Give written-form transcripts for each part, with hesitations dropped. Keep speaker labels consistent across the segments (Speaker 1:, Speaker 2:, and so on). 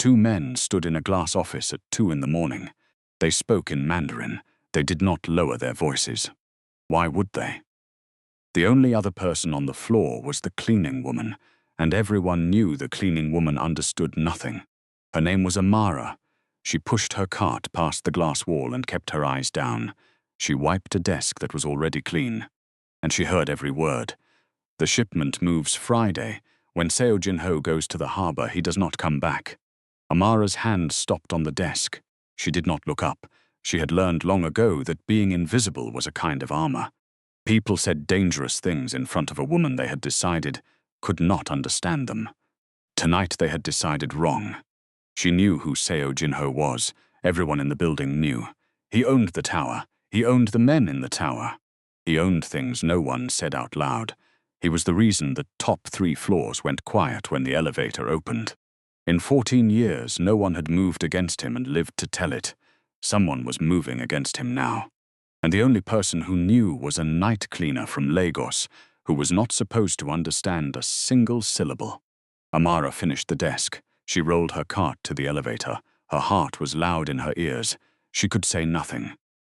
Speaker 1: Two men stood in a glass office at 2 in the morning. They spoke in Mandarin. They did not lower their voices. Why would they? The only other person on the floor was the cleaning woman, and everyone knew the cleaning woman understood nothing. Her name was Amara. She pushed her cart past the glass wall and kept her eyes down. She wiped a desk that was already clean. And she heard every word. The shipment moves Friday. When Seo Jin-ho goes to the harbor, he does not come back. Amara's hand stopped on the desk. She did not look up. She had learned long ago that being invisible was a kind of armor. People said dangerous things in front of a woman they had decided could not understand them. Tonight they had decided wrong. She knew who Seo Jin-ho was. Everyone in the building knew. He owned the tower. He owned the men in the tower. He owned things no one said out loud. He was the reason the top 3 floors went quiet when the elevator opened. In 14 years, no one had moved against him and lived to tell it. Someone was moving against him now. And the only person who knew was a night cleaner from Lagos, who was not supposed to understand a single syllable. Amara finished the desk. She rolled her cart to the elevator. Her heart was loud in her ears. She could say nothing.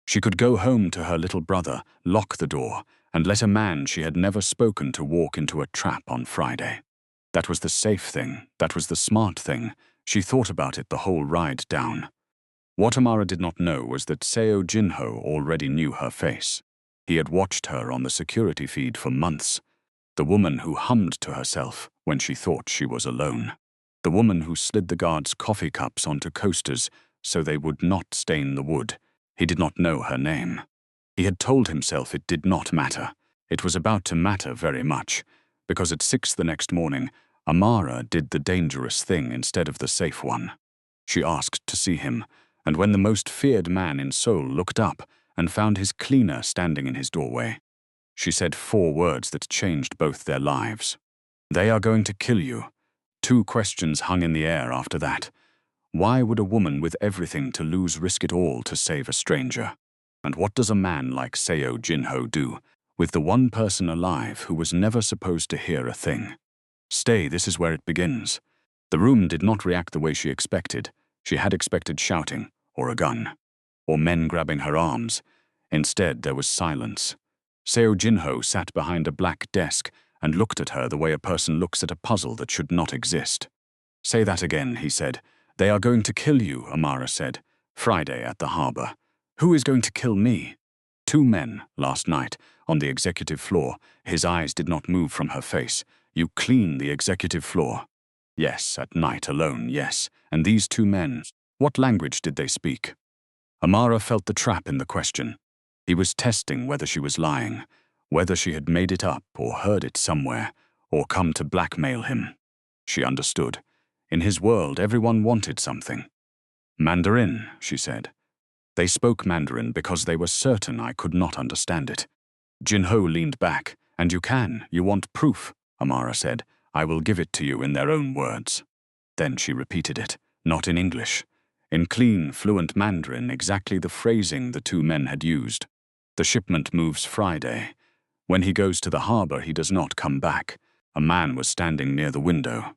Speaker 1: She could go home to her little brother, lock the door, and let a man she had never spoken to walk into a trap on Friday. That was the safe thing. That was the smart thing. She thought about it the whole ride down. What Amara did not know was that Seo Jin-ho already knew her face. He had watched her on the security feed for months. The woman who hummed to herself when she thought she was alone. The woman who slid the guards' coffee cups onto coasters so they would not stain the wood. He did not know her name. He had told himself it did not matter. It was about to matter very much, because at 6 the next morning, Amara did the dangerous thing instead of the safe one. She asked to see him, and when the most feared man in Seoul looked up and found his cleaner standing in his doorway, she said 4 words that changed both their lives. "They are going to kill you." 2 questions hung in the air after that. Why would a woman with everything to lose risk it all to save a stranger? And what does a man like Seo Jin-ho do with the one person alive who was never supposed to hear a thing? Stay, this is where it begins. The room did not react the way she expected. She had expected shouting, or a gun, or men grabbing her arms. Instead, there was silence. Seo Jin-ho sat behind a black desk and looked at her the way a person looks at a puzzle that should not exist. "Say that again," he said. "They are going to kill you," Amara said. "Friday at the harbor. Who is going to kill me?" 2 men, last night, on the executive floor. His eyes did not move from her face. "You clean the executive floor." Yes, at night alone, yes. And these 2 men, what language did they speak? Amara felt the trap in the question. He was testing whether she was lying, whether she had made it up or heard it somewhere, or come to blackmail him. She understood. In his world, everyone wanted something. "Mandarin," she said. They spoke Mandarin because they were certain I could not understand it. Jin-ho leaned back. "And you want proof," Amara said. "I will give it to you in their own words." Then she repeated it, not in English. In clean, fluent Mandarin, exactly the phrasing the 2 men had used. "The shipment moves Friday. When he goes to the harbor, he does not come back." A man was standing near the window.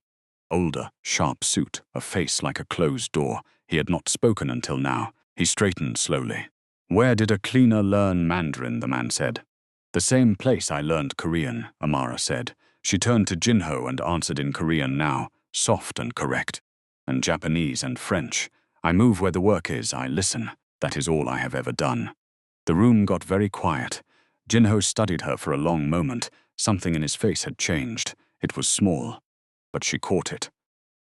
Speaker 1: Older, sharp suit, a face like a closed door. He had not spoken until now. He straightened slowly. "Where did a cleaner learn Mandarin?" the man said. "The same place I learned Korean," Amara said. She turned to Jin-ho and answered in Korean now, soft and correct. "And Japanese and French. I move where the work is, I listen. That is all I have ever done." The room got very quiet. Jin-ho studied her for a long moment. Something in his face had changed. It was small, but she caught it.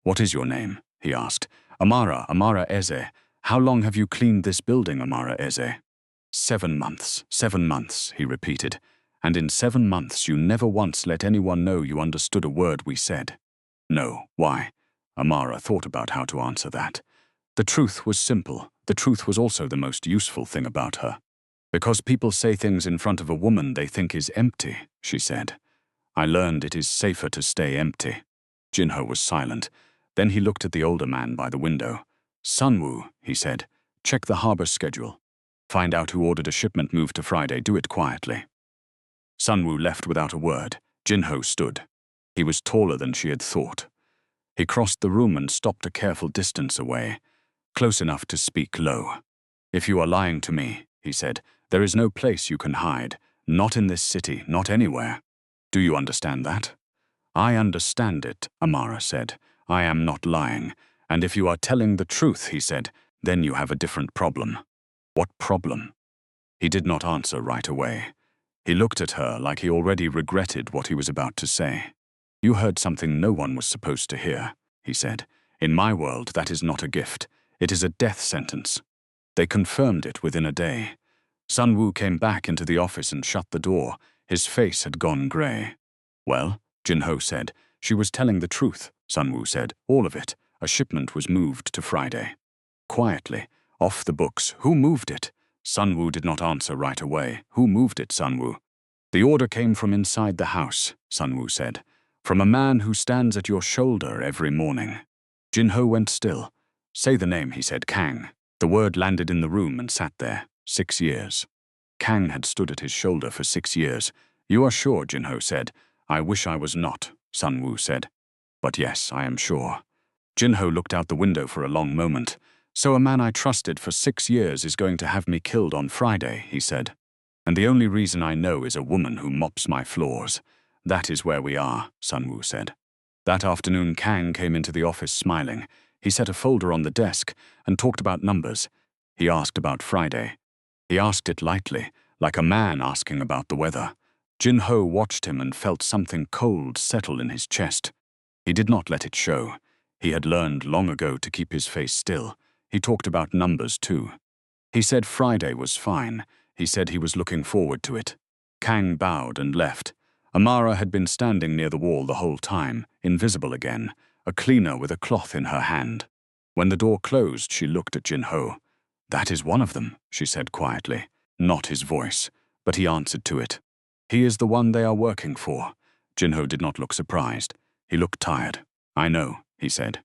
Speaker 1: "What is your name?" he asked. Amara Eze. "How long have you cleaned this building, Amara Eze?" 7 months, 7 months, he repeated. "And in 7 months you never once let anyone know you understood a word we said." "No, why?" Amara thought about how to answer that. The truth was simple. The truth was also the most useful thing about her. "Because people say things in front of a woman they think is empty," she said. "I learned it is safer to stay empty." Jin-ho was silent. Then he looked at the older man by the window. "Sunwoo," he said, "check the harbor schedule. Find out who ordered a shipment moved to Friday. Do it quietly." Sunwoo left without a word. Jin-ho stood. He was taller than she had thought. He crossed the room and stopped a careful distance away, close enough to speak low. "If you are lying to me," he said, "there is no place you can hide, not in this city, not anywhere. Do you understand that?" "I understand it," Amara said. "I am not lying, and if you are telling the truth," he said, "then you have a different problem." "What problem?" He did not answer right away. He looked at her like he already regretted what he was about to say. "You heard something no one was supposed to hear," he said. "In my world, that is not a gift. It is a death sentence." They confirmed it within a day. Sun-woo came back into the office and shut the door. His face had gone grey. "Well," Jin-ho said. "She was telling the truth," Sun-woo said. "All of it. A shipment was moved to Friday." Quietly, off the books. "Who moved it?" Sun-woo did not answer right away. "Who moved it, Sun-woo?" "The order came from inside the house," Sun-woo said. "From a man who stands at your shoulder every morning." Jin-ho went still. "Say the name," he said. "Kang." The word landed in the room and sat there. 6 years. Kang had stood at his shoulder for 6 years. "You are sure?" Jin-ho said. "I wish I was not," Sun-woo said. "But yes, I am sure." Jin-ho looked out the window for a long moment. "So a man I trusted for 6 years is going to have me killed on Friday," he said. "And the only reason I know is a woman who mops my floors. That is where we are," Sun-woo said. That afternoon, Kang came into the office smiling. He set a folder on the desk and talked about numbers. He asked about Friday. He asked it lightly, like a man asking about the weather. Jin-ho watched him and felt something cold settle in his chest. He did not let it show. He had learned long ago to keep his face still. He talked about numbers too. He said Friday was fine. He said he was looking forward to it. Kang bowed and left. Amara had been standing near the wall the whole time, invisible again, a cleaner with a cloth in her hand. When the door closed, she looked at Jin-ho. "That is one of them," she said quietly. Not his voice, but he answered to it. "He is the one they are working for." Jin-ho did not look surprised. He looked tired. "I know," he said.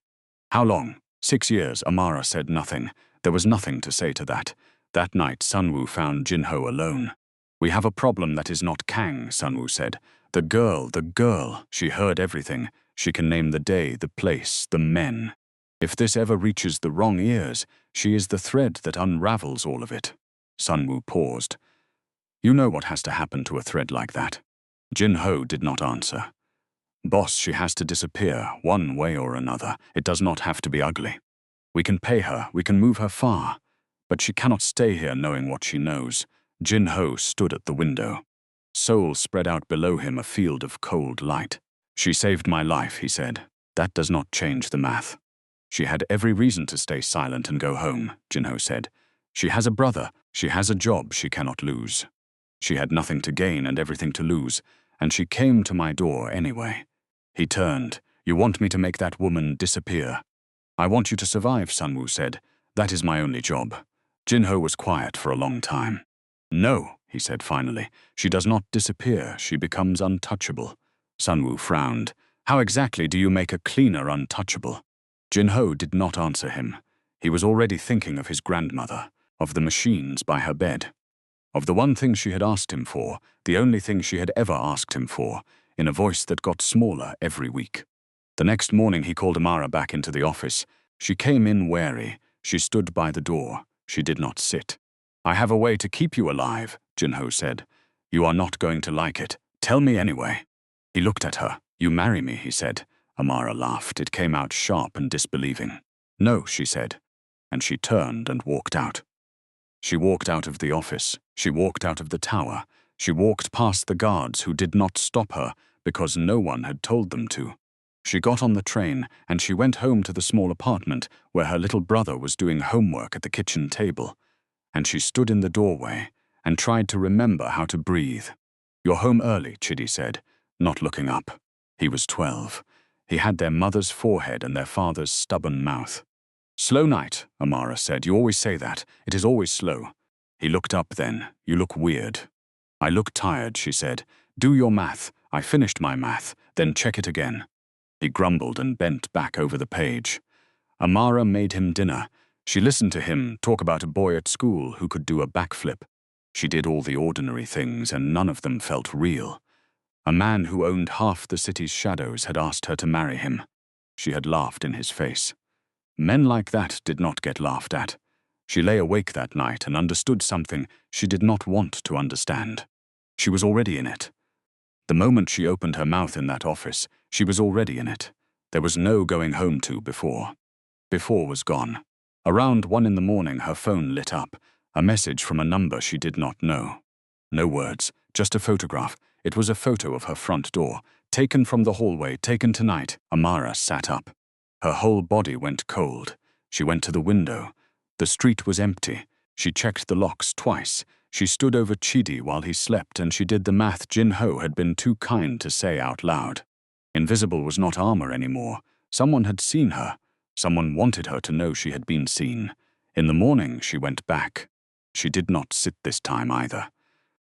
Speaker 1: "How long?" 6 years, Amara said nothing. There was nothing to say to that. That night, Sun-woo found Jin-ho alone. "We have a problem that is not Kang," Sun-woo said. The girl, she heard everything. She can name the day, the place, the men. If this ever reaches the wrong ears, she is the thread that unravels all of it." Sun-woo paused. "You know what has to happen to a thread like that?" Jin-ho did not answer. "Boss, she has to disappear, one way or another. It does not have to be ugly. We can pay her, we can move her far. But she cannot stay here knowing what she knows." Jin-ho stood at the window. Seoul spread out below him, a field of cold light. "She saved my life," he said. "That does not change the math." "She had every reason to stay silent and go home," Jin-ho said. "She has a brother. She has a job she cannot lose. She had nothing to gain and everything to lose, and she came to my door anyway." He turned. "You want me to make that woman disappear?" "I want you to survive," Sun-woo said. "That is my only job." Jin-ho was quiet for a long time. "No," he said finally. "She does not disappear. She becomes untouchable." Sun-woo frowned. "How exactly do you make a cleaner untouchable?" Jin-ho did not answer him. He was already thinking of his grandmother, of the machines by her bed, of the one thing she had asked him for, the only thing she had ever asked him for, in a voice that got smaller every week. The next morning he called Amara back into the office. She came in wary. She stood by the door. She did not sit. "I have a way to keep you alive," Jin-ho said. "You are not going to like it. Tell me anyway." He looked at her. "You marry me," he said. Amara laughed. It came out sharp and disbelieving. "No," she said. And she turned and walked out. She walked out of the office. She walked out of the tower. She walked past the guards who did not stop her because no one had told them to. She got on the train and she went home to the small apartment where her little brother was doing homework at the kitchen table. And she stood in the doorway and tried to remember how to breathe. "You're home early," Chidi said, not looking up. He was 12. He had their mother's forehead and their father's stubborn mouth. "Slow night," Amara said. "You always say that. It is always slow." He looked up then. "You look weird." "I look tired," she said. "Do your math. I finished my math. Then check it again." He grumbled and bent back over the page. Amara made him dinner. She listened to him talk about a boy at school who could do a backflip. She did all the ordinary things and none of them felt real. A man who owned half the city's shadows had asked her to marry him. She had laughed in his face. Men like that did not get laughed at. She lay awake that night and understood something she did not want to understand. She was already in it. The moment she opened her mouth in that office, she was already in it. There was no going home to before. Before was gone. Around 1 in the morning, her phone lit up, a message from a number she did not know. No words, just a photograph. It was a photo of her front door, taken from the hallway, taken tonight. Amara sat up. Her whole body went cold. She went to the window. The street was empty. She checked the locks twice. She stood over Chidi while he slept, and she did the math Jin-ho had been too kind to say out loud. Invisible was not armor anymore. Someone had seen her. Someone wanted her to know she had been seen. In the morning, she went back. She did not sit this time either.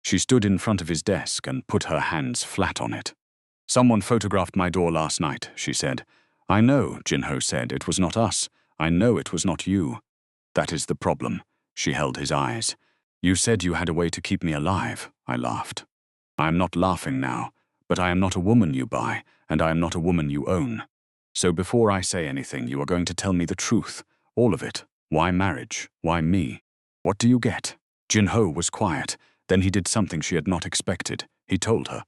Speaker 1: She stood in front of his desk and put her hands flat on it. "Someone photographed my door last night," she said. "I know," Jin-ho said. "It was not us. I know it was not you." "That is the problem." She held his eyes. "You said you had a way to keep me alive." I laughed. "I am not laughing now, but I am not a woman you buy, and I am not a woman you own. So before I say anything, you are going to tell me the truth, all of it. Why marriage? Why me? What do you get?" Jin-ho was quiet. Then he did something she had not expected. He told her.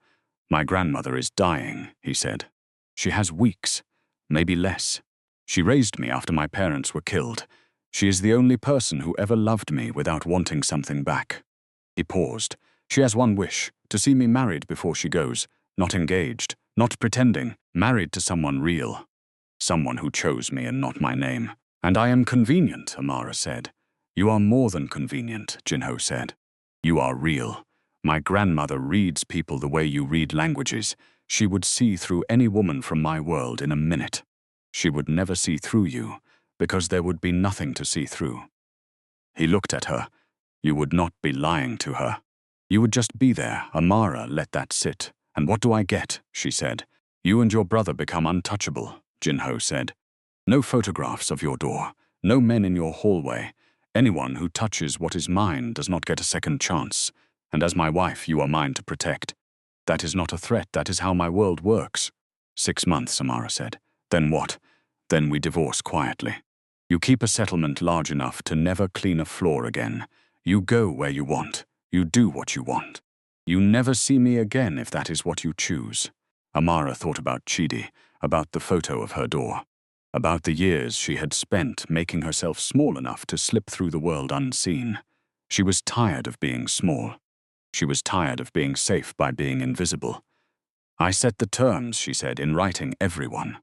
Speaker 1: "My grandmother is dying," he said. "She has weeks, maybe less. She raised me after my parents were killed. She is the only person who ever loved me without wanting something back." He paused. "She has one wish, to see me married before she goes, not engaged, not pretending, married to someone real. Someone who chose me and not my name. And I am convenient," Amara said. "You are more than convenient," Jin-ho said. "You are real. My grandmother reads people the way you read languages. She would see through any woman from my world in a minute. She would never see through you, because there would be nothing to see through." He looked at her. "You would not be lying to her. You would just be there." Amara let that sit. "And what do I get?" she said. "You and your brother become untouchable," Jin-ho said. "No photographs of your door. No men in your hallway. Anyone who touches what is mine does not get a second chance. And as my wife, you are mine to protect. That is not a threat. That is how my world works." 6 months, Amara said. "Then what?" "Then we divorce quietly. You keep a settlement large enough to never clean a floor again. You go where you want. You do what you want. You never see me again if that is what you choose." Amara thought about Chidi, about the photo of her door, about the years she had spent making herself small enough to slip through the world unseen. She was tired of being small. She was tired of being safe by being invisible. "I set the terms," she said, "in writing, everyone.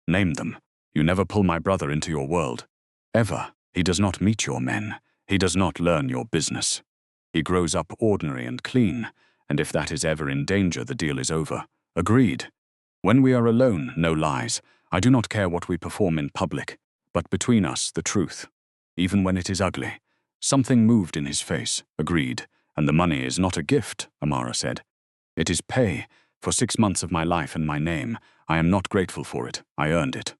Speaker 1: Name them. You never pull my brother into your world. Ever. He does not meet your men. He does not learn your business. He grows up ordinary and clean, and if that is ever in danger, the deal is over. Agreed. When we are alone, no lies. I do not care what we perform in public, but between us, the truth. Even when it is ugly." Something moved in his face. "Agreed. And the money is not a gift," Amara said. "It is pay. For 6 months of my life and my name. I am not grateful for it. I earned it."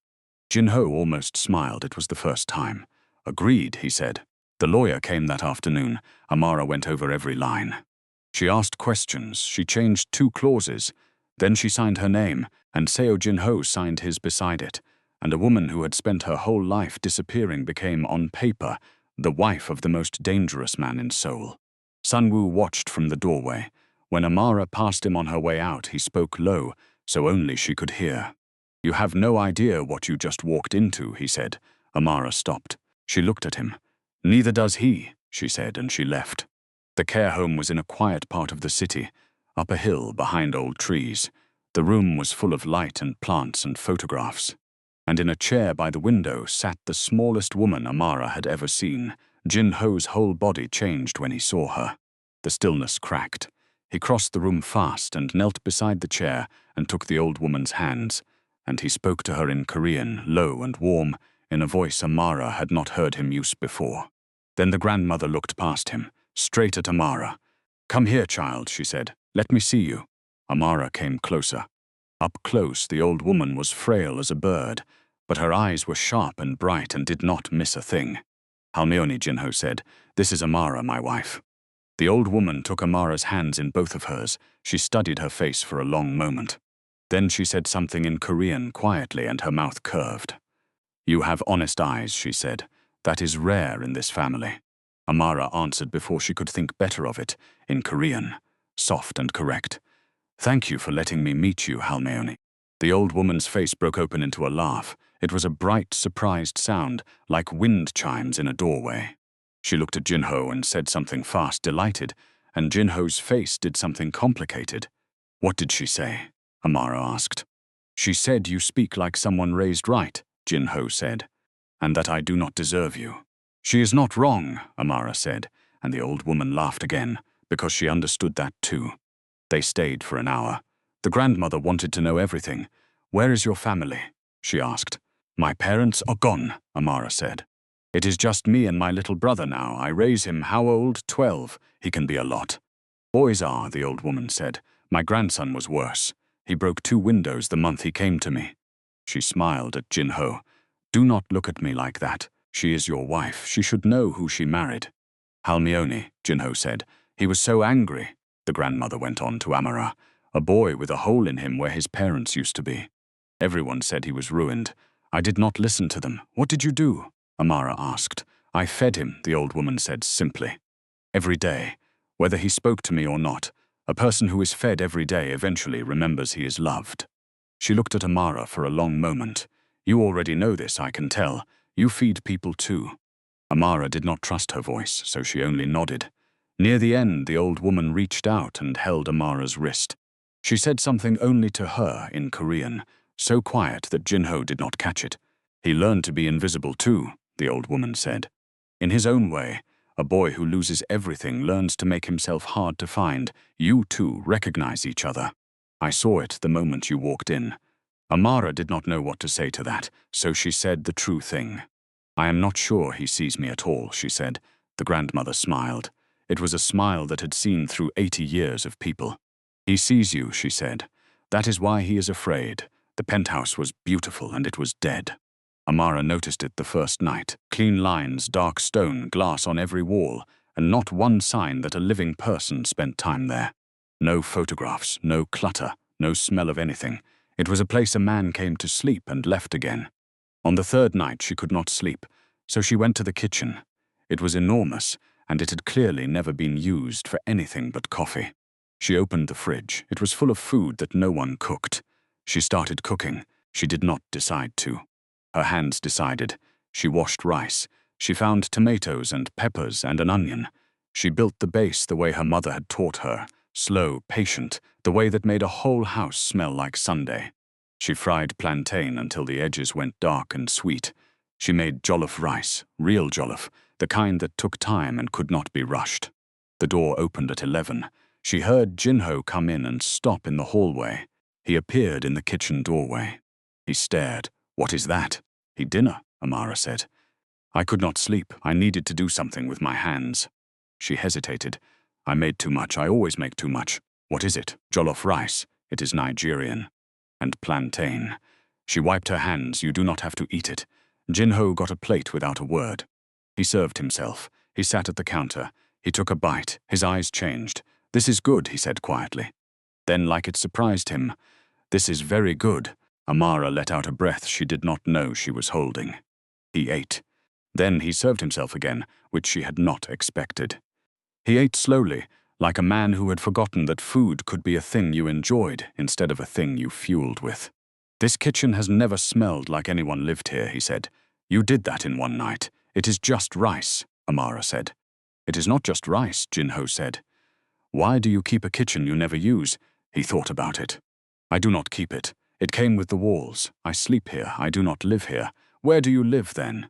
Speaker 1: Jin-ho almost smiled. It was the first time. "Agreed," he said. The lawyer came that afternoon. Amara went over every line. She asked questions. She changed 2 clauses. Then she signed her name, and Seo Jin-ho signed his beside it. And a woman who had spent her whole life disappearing became, on paper, the wife of the most dangerous man in Seoul. Sunwoo watched from the doorway. When Amara passed him on her way out, he spoke low, so only she could hear. "You have no idea what you just walked into," he said. Amara stopped. She looked at him. "Neither does he," she said, and she left. The care home was in a quiet part of the city, up a hill behind old trees. The room was full of light and plants and photographs. And in a chair by the window sat the smallest woman Amara had ever seen. Jin-ho's whole body changed when he saw her. The stillness cracked. He crossed the room fast and knelt beside the chair and took the old woman's hands. And he spoke to her in Korean, low and warm, in a voice Amara had not heard him use before. Then the grandmother looked past him, straight at Amara. "Come here, child," she said. "Let me see you." Amara came closer. Up close, the old woman was frail as a bird, but her eyes were sharp and bright and did not miss a thing. "Halmeoni," Jin-ho said. "This is Amara, my wife." The old woman took Amara's hands in both of hers. She studied her face for a long moment. Then she said something in Korean quietly and her mouth curved. "You have honest eyes," she said. "That is rare in this family." Amara answered before she could think better of it, in Korean, soft and correct. "Thank you for letting me meet you, Halmeoni." The old woman's face broke open into a laugh. It was a bright, surprised sound, like wind chimes in a doorway. She looked at Jin-ho and said something fast, delighted, and Jin-ho's face did something complicated. "What did she say?" Amara asked. "She said you speak like someone raised right," Jin-ho said, "and that I do not deserve you." "She is not wrong," Amara said, and the old woman laughed again, because she understood that too. They stayed for an hour. The grandmother wanted to know everything. "Where is your family?" she asked. "My parents are gone," Amara said. "It is just me and my little brother now. I raise him. How old? 12. He can be a lot." "Boys are," the old woman said. "My grandson was worse. He broke 2 windows the month he came to me." She smiled at Jin-ho. "Do not look at me like that. She is your wife. She should know who she married." "Halmeoni," Jin-ho said. "He was so angry," the grandmother went on to Amara. "A boy with a hole in him where his parents used to be. Everyone said he was ruined. I did not listen to them. What did you do?" Amara asked. "I fed him," the old woman said simply. "Every day. Whether he spoke to me or not, a person who is fed every day eventually remembers he is loved." She looked at Amara for a long moment. "You already know this, I can tell. You feed people too." Amara did not trust her voice, so she only nodded. Near the end, the old woman reached out and held Amara's wrist. She said something only to her in Korean, so quiet that Jin-ho did not catch it. "He learned to be invisible too," the old woman said. "In his own way, a boy who loses everything learns to make himself hard to find. You two recognize each other. I saw it the moment you walked in." Amara did not know what to say to that, so she said the true thing. "I am not sure he sees me at all," she said. The grandmother smiled. It was a smile that had seen through 80 years of people. "He sees you," she said. "That is why he is afraid. The penthouse was beautiful and it was dead." Amara noticed it the first night. Clean lines, dark stone, glass on every wall, and not one sign that a living person spent time there. No photographs, no clutter, no smell of anything. It was a place a man came to sleep and left again. On the 3rd night she could not sleep, so she went to the kitchen. It was enormous, and it had clearly never been used for anything but coffee. She opened the fridge. It was full of food that no one cooked. She started cooking. She did not decide to. Her hands decided. She washed rice. She found tomatoes and peppers and an onion. She built the base the way her mother had taught her, slow, patient, the way that made a whole house smell like Sunday. She fried plantain until the edges went dark and sweet. She made jollof rice, real jollof, the kind that took time and could not be rushed. The door opened at 11. She heard Jin-ho come in and stop in the hallway. He appeared in the kitchen doorway. He stared. "What is that?" "Dinner," Amara said. "I could not sleep. I needed to do something with my hands." She hesitated. "I made too much. I always make too much." "What is it?" "Jollof rice. It is Nigerian." "And plantain." She wiped her hands. "You do not have to eat it." Jin-ho got a plate without a word. He served himself. He sat at the counter. He took a bite. His eyes changed. "This is good," he said quietly. Then, like it surprised him, "This is very good." Amara let out a breath she did not know she was holding. He ate. Then he served himself again, which she had not expected. He ate slowly, like a man who had forgotten that food could be a thing you enjoyed instead of a thing you fueled with. "This kitchen has never smelled like anyone lived here," he said. "You did that in one night. It is just rice," Amara said. "It is not just rice," Jin-ho said. "Why do you keep a kitchen you never use?" He thought about it. "I do not keep it. It came with the walls. I sleep here. I do not live here. Where do you live then?"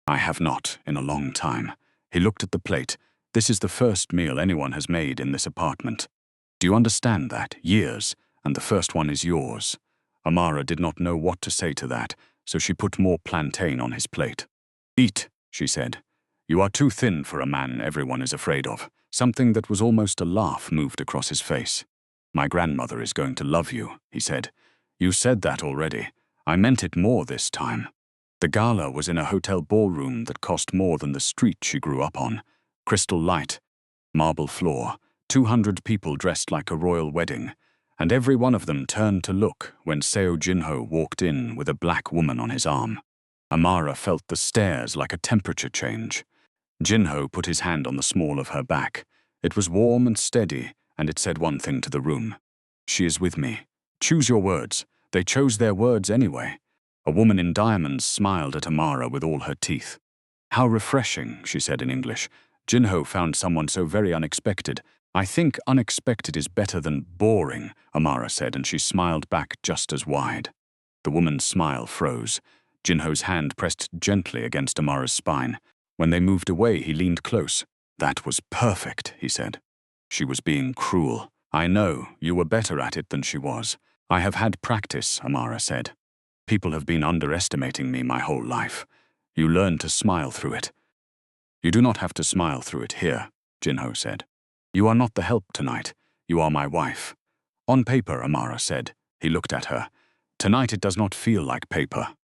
Speaker 1: "I have not, in a long time." He looked at the plate. "This is the first meal anyone has made in this apartment. Do you understand that? Years, and the first one is yours." Amara did not know what to say to that, so she put more plantain on his plate. "Eat," she said. "You are too thin for a man everyone is afraid of." Something that was almost a laugh moved across his face. "My grandmother is going to love you," he said. "You said that already. I meant it more this time." The gala was in a hotel ballroom that cost more than the street she grew up on. Crystal light, marble floor, 200 people dressed like a royal wedding, and every one of them turned to look when Seo Jin-ho walked in with a black woman on his arm. Amara felt the stares like a temperature change. Jin-ho put his hand on the small of her back. It was warm and steady, and it said one thing to the room. "She is with me. Choose your words." They chose their words anyway. A woman in diamonds smiled at Amara with all her teeth. "How refreshing," she said in English. Jin-ho found someone so very unexpected. "I think unexpected is better than boring," Amara said, and she smiled back just as wide. The woman's smile froze. Jin-ho's hand pressed gently against Amara's spine. When they moved away, he leaned close. "That was perfect," he said. "She was being cruel. I know, you were better at it than she was." "I have had practice," Amara said. "People have been underestimating me my whole life. You learn to smile through it." "You do not have to smile through it here," Jin-ho said. "You are not the help tonight. You are my wife." "On paper," Amara said. He looked at her. "Tonight it does not feel like paper."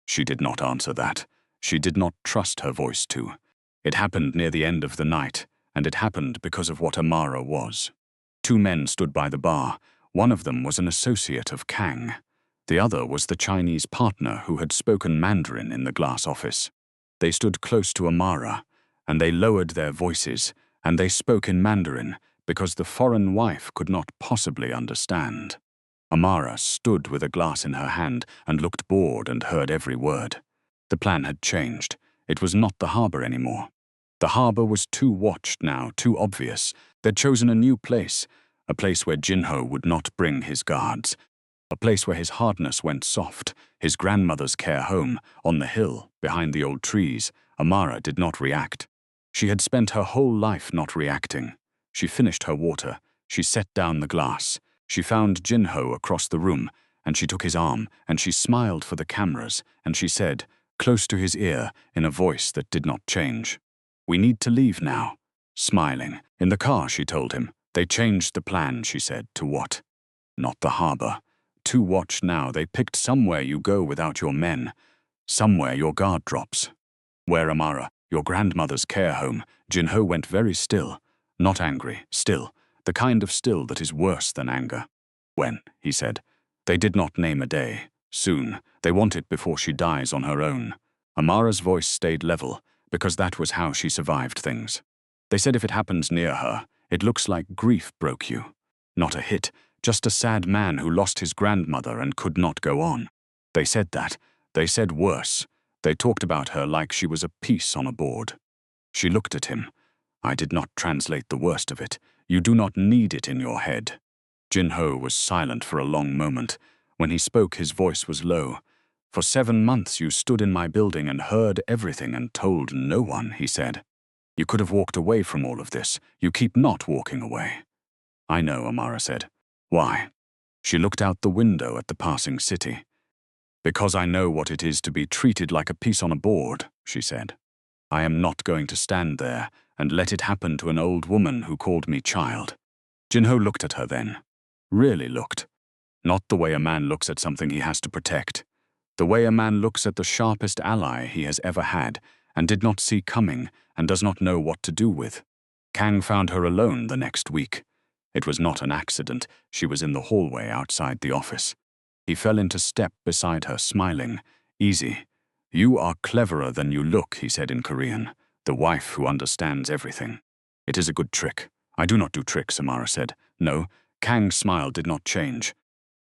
Speaker 1: She did not answer that. She did not trust her voice to. It happened near the end of the night, and it happened because of what Amara was. Two men stood by the bar. One of them was an associate of Kang. The other was the Chinese partner who had spoken Mandarin in the glass office. They stood close to Amara, and they lowered their voices, and they spoke in Mandarin because the foreign wife could not possibly understand. Amara stood with a glass in her hand and looked bored and heard every word. The plan had changed. It was not the harbor anymore. The harbor was too watched now, too obvious. They'd chosen a new place, a place where Jin-ho would not bring his guards, a place where his hardness went soft, his grandmother's care home, on the hill, behind the old trees. Amara did not react. She had spent her whole life not reacting. She finished her water. She set down the glass. She found Jin-ho across the room, and she took his arm, and she smiled for the cameras, and she said, close to his ear, in a voice that did not change, "We need to leave now." Smiling. In the car, she told him. They changed the plan, she said, to what? Not the harbor. To watch now, they picked somewhere you go without your men. Somewhere your guard drops. Where, Amara? Your grandmother's care home. Jin-ho went very still. Not angry, still. The kind of still that is worse than anger. When? He said. They did not name a day. Soon. They want it before she dies on her own. Amara's voice stayed level, because that was how she survived things. They said if it happens near her, it looks like grief broke you. Not a hit, just a sad man who lost his grandmother and could not go on. They said that. They said worse. They talked about her like she was a piece on a board. She looked at him. I did not translate the worst of it. You do not need it in your head. Jin-ho was silent for a long moment. When he spoke, his voice was low. For 7 months you stood in my building and heard everything and told no one, he said. You could have walked away from all of this. You keep not walking away. I know, Amara said. Why? She looked out the window at the passing city. Because I know what it is to be treated like a piece on a board, she said. I am not going to stand there and let it happen to an old woman who called me child. Jin-ho looked at her then. Really looked. Not the way a man looks at something he has to protect. The way a man looks at the sharpest ally he has ever had and did not see coming and does not know what to do with. Kang found her alone the next week. It was not an accident. She was in the hallway outside the office. He fell into step beside her, smiling. Easy. You are cleverer than you look, he said in Korean. The wife who understands everything. It is a good trick. I do not do tricks, Amara said. No, Kang's smile did not change.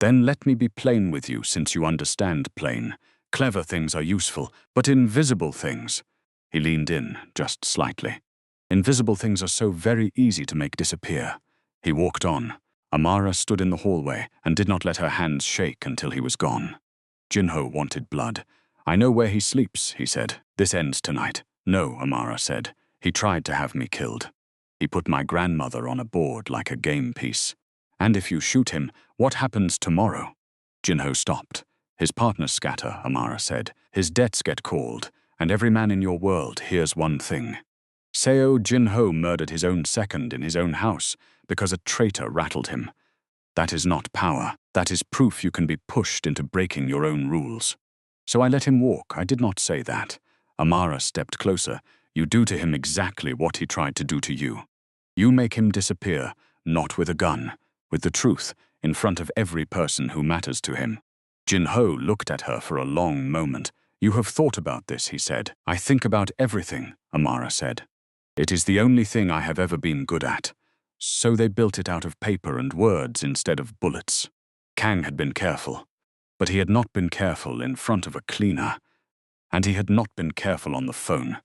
Speaker 1: Then let me be plain with you, since you understand plain. Clever things are useful, but invisible things. He leaned in, just slightly. Invisible things are so very easy to make disappear. He walked on. Amara stood in the hallway and did not let her hands shake until he was gone. Jin-ho wanted blood. I know where he sleeps, he said. This ends tonight. No, Amara said. He tried to have me killed. He put my grandmother on a board like a game piece. And if you shoot him, what happens tomorrow? Jin-ho stopped. His partners scatter, Amara said. His debts get called, and every man in your world hears one thing. Seo Jin-ho murdered his own second in his own house because a traitor rattled him. That is not power. That is proof you can be pushed into breaking your own rules. So I let him walk. I did not say that. Amara stepped closer. You do to him exactly what he tried to do to you. You make him disappear, not with a gun, with the truth. in front of every person who matters to him. Jin-ho looked at her for a long moment. "You have thought about this," he said. "I think about everything," Amara said. "It is the only thing I have ever been good at." So they built it out of paper and words instead of bullets. Kang had been careful, but he had not been careful in front of a cleaner. And he had not been careful on the phone,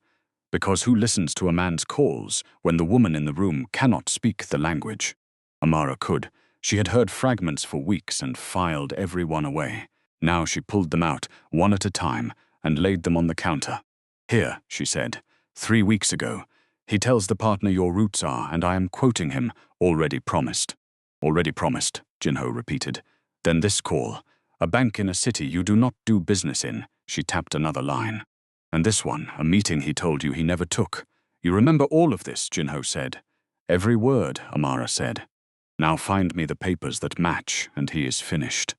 Speaker 1: because who listens to a man's calls when the woman in the room cannot speak the language? Amara could. She had heard fragments for weeks and filed every one away. Now she pulled them out, one at a time, and laid them on the counter. "Here," she said, 3 weeks ago. "He tells the partner your roots are, and I am quoting him, already promised." "Already promised," Jin-ho repeated. "Then this call. A bank in a city you do not do business in." She tapped another line. "And this one, a meeting he told you he never took. You remember all of this," Jin-ho said. "Every word," Amara said. "Now find me the papers that match, and he is finished."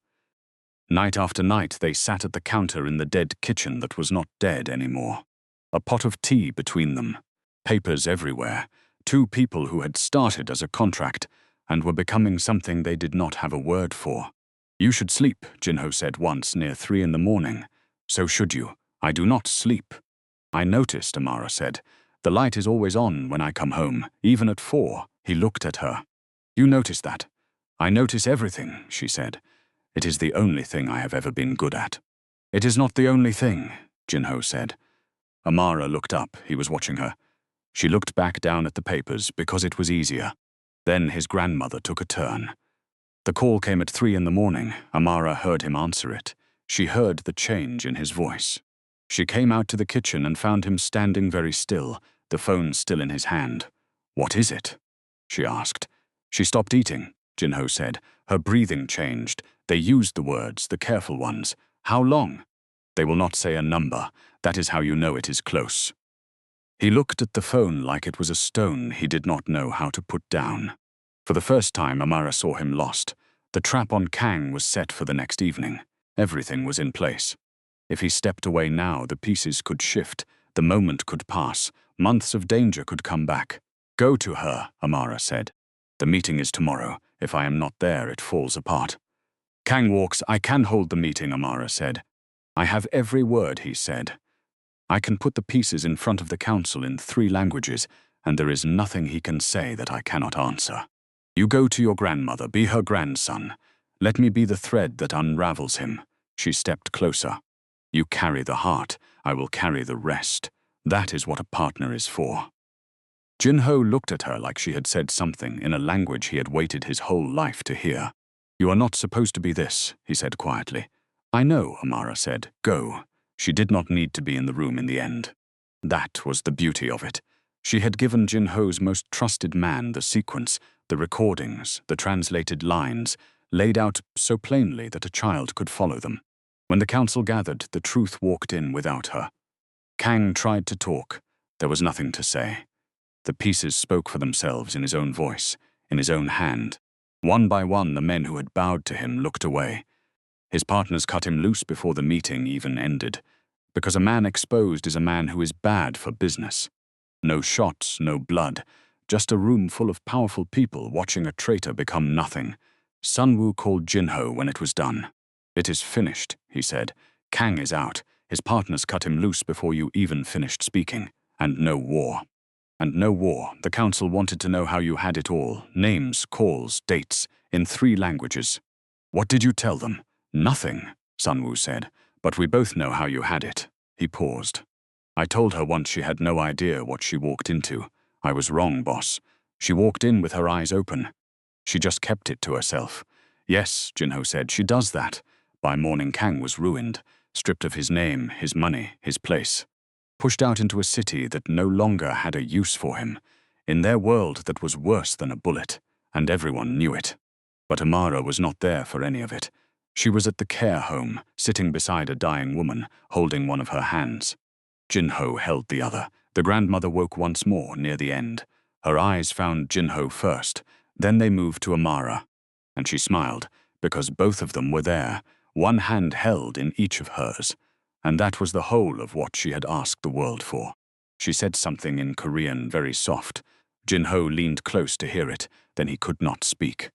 Speaker 1: Night after night they sat at the counter in the dead kitchen that was not dead anymore. A pot of tea between them. Papers everywhere. 2 people who had started as a contract and were becoming something they did not have a word for. "You should sleep," Jin-ho said once near 3 in the morning. "So should you. I do not sleep." "I noticed," Amara said. "The light is always on when I come home, even at 4. He looked at her. "You notice that?" "I notice everything," she said. "It is the only thing I have ever been good at." "It is not the only thing," Jin-ho said. Amara looked up. He was watching her. She looked back down at the papers because it was easier. Then his grandmother took a turn. The call came at 3 in the morning. Amara heard him answer it. She heard the change in his voice. She came out to the kitchen and found him standing very still, the phone still in his hand. "What is it?" she asked. "She stopped eating," Jin-ho said. Her breathing changed. They used the words, the careful ones. "How long?" "They will not say a number. That is how you know it is close." He looked at the phone like it was a stone he did not know how to put down. For the first time, Amara saw him lost. The trap on Kang was set for the next evening. Everything was in place. If he stepped away now, the pieces could shift, the moment could pass, months of danger could come back. "Go to her," Amara said. "The meeting is tomorrow. If I am not there, it falls apart." Kang walks. "I can hold the meeting," Amara said. "I have every word," he said. "I can put the pieces in front of the council in 3 languages, and there is nothing he can say that I cannot answer. You go to your grandmother, be her grandson. Let me be the thread that unravels him." She stepped closer. "You carry the heart, I will carry the rest. That is what a partner is for." Jin-ho looked at her like she had said something in a language he had waited his whole life to hear. "You are not supposed to be this," he said quietly. "I know," Amara said. "Go." She did not need to be in the room in the end. That was the beauty of it. She had given Jin-ho's most trusted man the sequence, the recordings, the translated lines, laid out so plainly that a child could follow them. When the council gathered, the truth walked in without her. Kang tried to talk. There was nothing to say. The pieces spoke for themselves in his own voice, in his own hand. One by one, the men who had bowed to him looked away. His partners cut him loose before the meeting even ended, because a man exposed is a man who is bad for business. No shots, no blood, just a room full of powerful people watching a traitor become nothing. Sunwoo called Jin-ho when it was done. "It is finished," he said. "Kang is out. His partners cut him loose before you even finished speaking. And no war." "And no war. The council wanted to know how you had it all. Names, calls, dates, in 3 languages." "What did you tell them?" "Nothing," Sunwoo said. "But we both know how you had it." He paused. "I told her once she had no idea what she walked into. I was wrong, boss. She walked in with her eyes open. She just kept it to herself." "Yes," Jin-ho said, "she does that." By morning, Kang was ruined, stripped of his name, his money, his place. Pushed out into a city that no longer had a use for him, in their world that was worse than a bullet, and everyone knew it. But Amara was not there for any of it. She was at the care home, sitting beside a dying woman, holding one of her hands. Jin-ho held the other. The grandmother woke once more near the end. Her eyes found Jin-ho first, then they moved to Amara. And she smiled, because both of them were there, one hand held in each of hers. And that was the whole of what she had asked the world for. She said something in Korean very soft. Jin-ho leaned close to hear it, then he could not speak.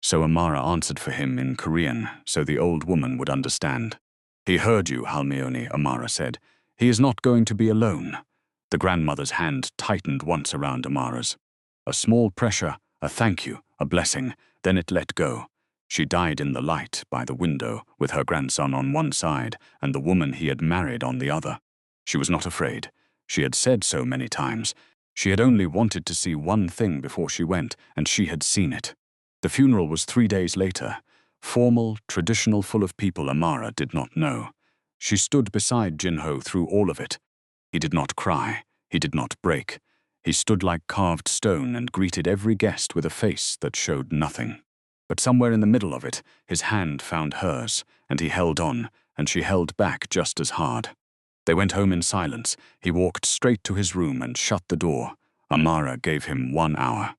Speaker 1: So Amara answered for him in Korean, so the old woman would understand. He heard you, Halmione, Amara said. He is not going to be alone. The grandmother's hand tightened once around Amara's. A small pressure, a thank you, a blessing, then it let go. She died in the light by the window, with her grandson on one side and the woman he had married on the other. She was not afraid. She had said so many times. She had only wanted to see one thing before she went, and she had seen it. The funeral was 3 days later. Formal, traditional, full of people Amara did not know. She stood beside Jin-ho through all of it. He did not cry. He did not break. He stood like carved stone and greeted every guest with a face that showed nothing. But somewhere in the middle of it, his hand found hers, and he held on, and she held back just as hard. They went home in silence. He walked straight to his room and shut the door. Amara gave him 1 hour.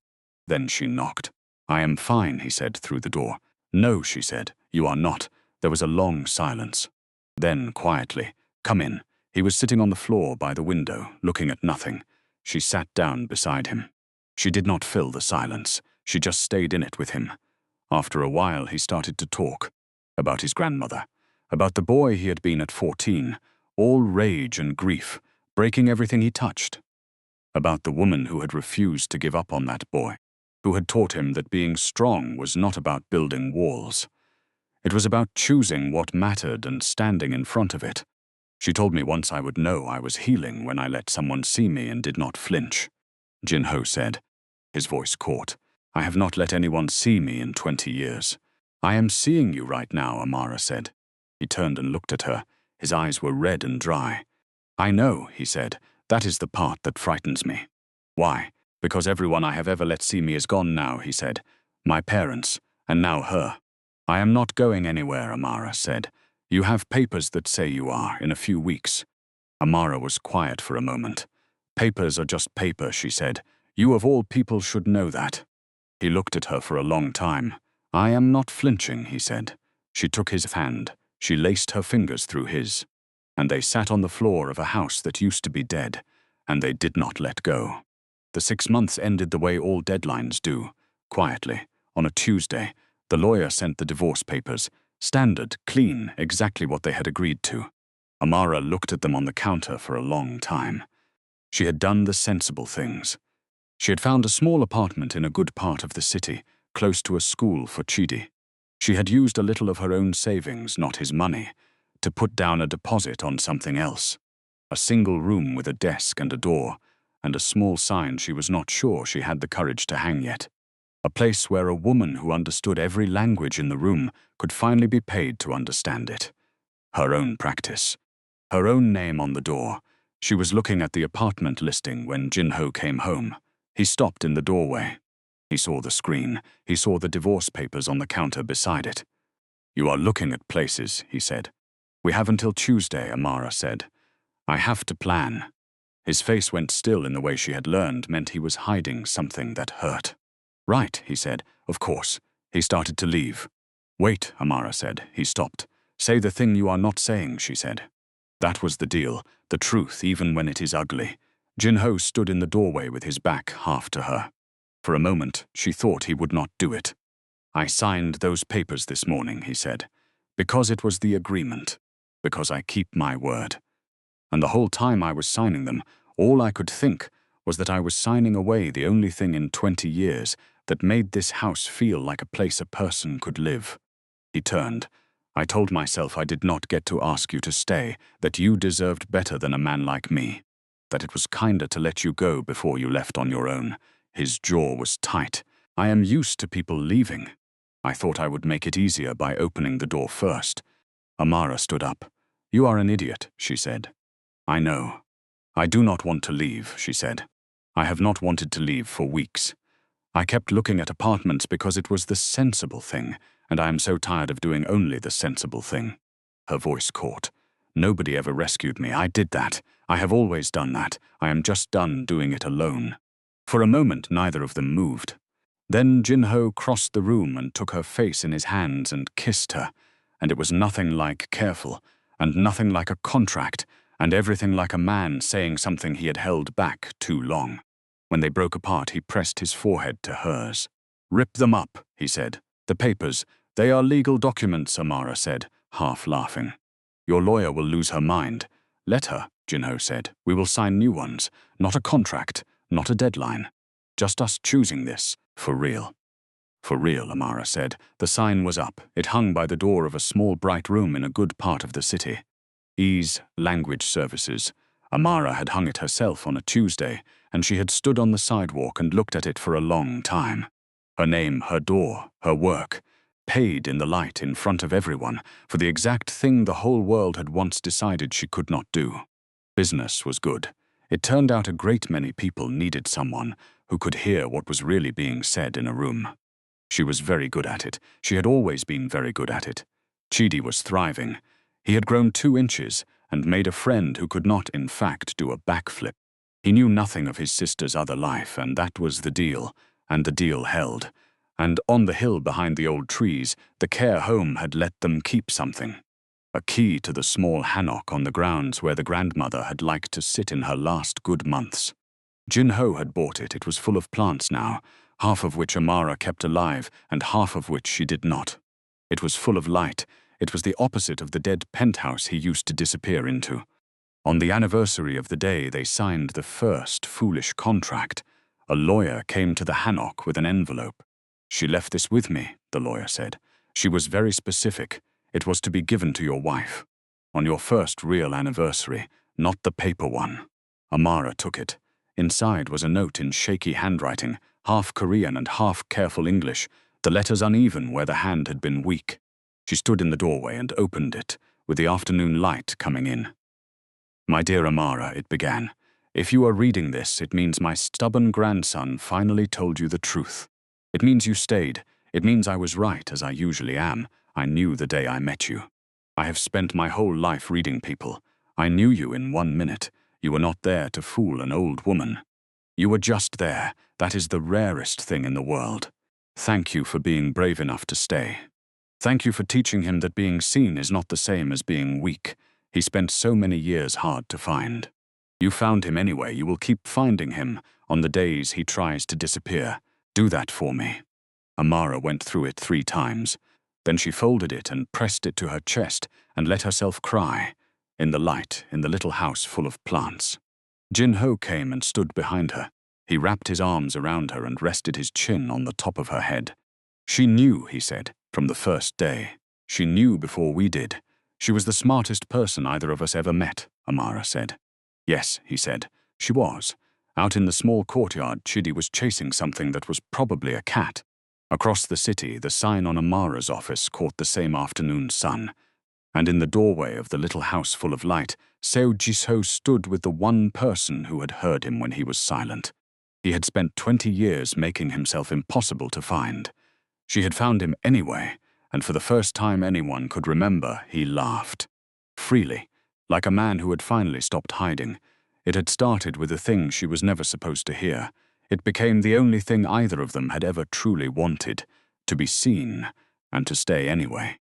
Speaker 1: Then she knocked. I am fine, he said through the door. No, she said, you are not. There was a long silence. Then, quietly, come in. He was sitting on the floor by the window, looking at nothing. She sat down beside him. She did not fill the silence. She just stayed in it with him. After a while, he started to talk. About his grandmother. About the boy he had been at 14. All rage and grief, breaking everything he touched. About the woman who had refused to give up on that boy, who had taught him that being strong was not about building walls. It was about choosing what mattered and standing in front of it. She told me once I would know I was healing when I let someone see me and did not flinch. Jin-ho said. His voice caught. I have not let anyone see me in 20 years. I am seeing you right now, Amara said. He turned and looked at her. His eyes were red and dry. I know, he said. That is the part that frightens me. Why? Because everyone I have ever let see me is gone now, he said. My parents, and now her. I am not going anywhere, Amara said. You have papers that say you are, in a few weeks. Amara was quiet for a moment. Papers are just paper, she said. You of all people should know that. He looked at her for a long time. I am not flinching, he said. She took his hand. She laced her fingers through his. And they sat on the floor of a house that used to be dead, and they did not let go. The 6 months ended the way all deadlines do. Quietly, on a Tuesday, the lawyer sent the divorce papers. Standard, clean, exactly what they had agreed to. Amara looked at them on the counter for a long time. She had done the sensible things. She had found a small apartment in a good part of the city, close to a school for Chidi. She had used a little of her own savings, not his money, to put down a deposit on something else. A single room with a desk and a door, and a small sign she was not sure she had the courage to hang yet. A place where a woman who understood every language in the room could finally be paid to understand it. Her own practice. Her own name on the door. She was looking at the apartment listing when Jin-ho came home. He stopped in the doorway. He saw the screen. He saw the divorce papers on the counter beside it. You are looking at places, he said. We have until Tuesday, Amara said. I have to plan. His face went still in the way she had learned meant he was hiding something that hurt. Right, he said. Of course. He started to leave. Wait, Amara said. He stopped. Say the thing you are not saying, she said. That was the deal, the truth even when it is ugly. Jin-ho stood in the doorway with his back half to her. For a moment, she thought he would not do it. I signed those papers this morning, he said. Because it was the agreement. Because I keep my word. And the whole time I was signing them, all I could think was that I was signing away the only thing in 20 years that made this house feel like a place a person could live. He turned. I told myself I did not get to ask you to stay, that you deserved better than a man like me, that it was kinder to let you go before you left on your own. His jaw was tight. I am used to people leaving. I thought I would make it easier by opening the door first. Amara stood up. You are an idiot, she said. I know. I do not want to leave, she said. I have not wanted to leave for weeks. I kept looking at apartments because it was the sensible thing, and I am so tired of doing only the sensible thing. Her voice caught. Nobody ever rescued me. I did that. I have always done that. I am just done doing it alone. For a moment, neither of them moved. Then Jin-ho crossed the room and took her face in his hands and kissed her, and it was nothing like careful, and nothing like a contract, and everything like a man saying something he had held back too long. When they broke apart, he pressed his forehead to hers. Rip them up, he said. The papers, they are legal documents, Amara said, half laughing. Your lawyer will lose her mind. Let her, Jin-ho said. We will sign new ones. Not a contract, not a deadline. Just us choosing this, for real. For real, Amara said. The sign was up. It hung by the door of a small bright room in a good part of the city. Ease Language Services. Amara had hung it herself on a Tuesday, and she had stood on the sidewalk and looked at it for a long time. Her name, her door, her work, paid in the light in front of everyone for the exact thing the whole world had once decided she could not do. Business was good. It turned out a great many people needed someone who could hear what was really being said in a room. She was very good at it. She had always been very good at it. Chidi was thriving. He had grown 2 inches and made a friend who could not, in fact, do a backflip. He knew nothing of his sister's other life, and that was the deal, and the deal held. And on the hill behind the old trees, the care home had let them keep something. A key to the small hanok on the grounds where the grandmother had liked to sit in her last good months. Jin-ho had bought it. It was full of plants now, half of which Amara kept alive and half of which she did not. It was full of light. It was the opposite of the dead penthouse he used to disappear into. On the anniversary of the day they signed the first foolish contract, a lawyer came to the hanok with an envelope. She left this with me, the lawyer said. She was very specific. It was to be given to your wife. On your first real anniversary, not the paper one. Amara took it. Inside was a note in shaky handwriting, half Korean and half careful English, the letters uneven where the hand had been weak. She stood in the doorway and opened it, with the afternoon light coming in. My dear Amara, it began. If you are reading this, it means my stubborn grandson finally told you the truth. It means you stayed. It means I was right, as I usually am. I knew the day I met you. I have spent my whole life reading people. I knew you in 1 minute. You were not there to fool an old woman. You were just there. That is the rarest thing in the world. Thank you for being brave enough to stay. Thank you for teaching him that being seen is not the same as being weak. He spent so many years hard to find. You found him anyway. You will keep finding him on the days he tries to disappear. Do that for me. Amara went through it 3 times. Then she folded it and pressed it to her chest and let herself cry, in the light, in the little house full of plants. Jin-ho came and stood behind her. He wrapped his arms around her and rested his chin on the top of her head. She knew, he said, from the first day. She knew before we did. She was the smartest person either of us ever met, Amara said. Yes, he said, she was. Out in the small courtyard, Chidi was chasing something that was probably a cat. Across the city, the sign on Amara's office caught the same afternoon sun. And in the doorway of the little house full of light, Seo Jin-ho stood with the one person who had heard him when he was silent. He had spent 20 years making himself impossible to find. She had found him anyway, and for the first time anyone could remember, he laughed. Freely, like a man who had finally stopped hiding. It had started with a thing she was never supposed to hear. It became the only thing either of them had ever truly wanted, to be seen, and to stay anyway.